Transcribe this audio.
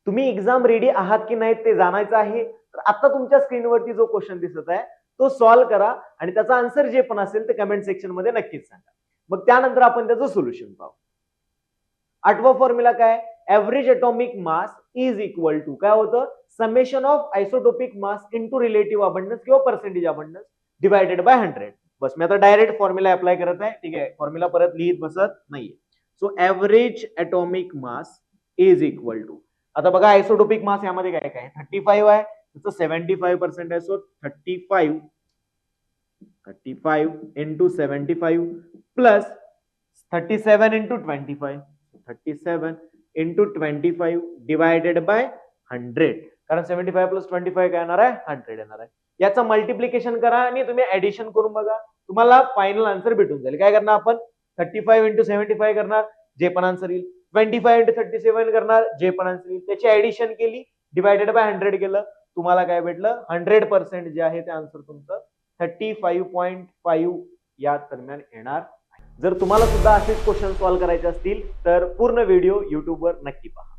तुम्ही exam ready आहात की नाही ते जाणायचं आहे तर आता तुमच्या स्क्रीनवरती जो क्वेश्चन दिसत आहे तो सॉल्व्ह करा आणि त्याचा आन्सर जे पण असेल ते कमेंट सेक्शन मध्ये नक्कीच सांगा. मग त्यानंतर आपण त्याचं सोल्युशन पाहू. आठवा फॉर्म्युला काय? Average atomic mass is equal to काय होतं? Summation of isotopic mass into relative abundance किंवा पर्सेंटेज अबंडन्स डिवायडेड बाय 100. बस मी आता डायरेक्ट फॉर्म्युला अप्लाय करत आहे. ठीक आहे, फॉर्म्युला परत लिहित बसत नाहीये. So average atomic mass is equal to, आता बघा आयसोटोपिक मास यामध्ये काय काय 35 आहे, त्याचं 75% आहे. So 35 into 75 plus 37 into 25, 37 into 25 divided by 100, कारण 75 प्लस 25 काय येणार आहे? 100 येणार आहे. याचं मल्टिप्लिकेशन करा आणि तुम्ही ऍडिशन करून बघा, तुम्हाला फायनल आन्सर भेटून जाईल. काय करणार आपण? 35 इंटू 75 करणार, जे पण आन्सर येईल. 25 इंटू 37 करणार, जे पण आन्सर येईल. त्याची ऍडिशन केली, डिवायडेड बाय 100 केलं, तुम्हाला काय भेटलं? 100% जे आहे ते आन्सर तुमचं 35.5 या दरम्यान येणार. जर तुम्हाला सुद्धा असेच क्वेश्चन सॉल्व्ह करायचे असतील तर पूर्ण व्हिडिओ युट्यूबवर नक्की पहा.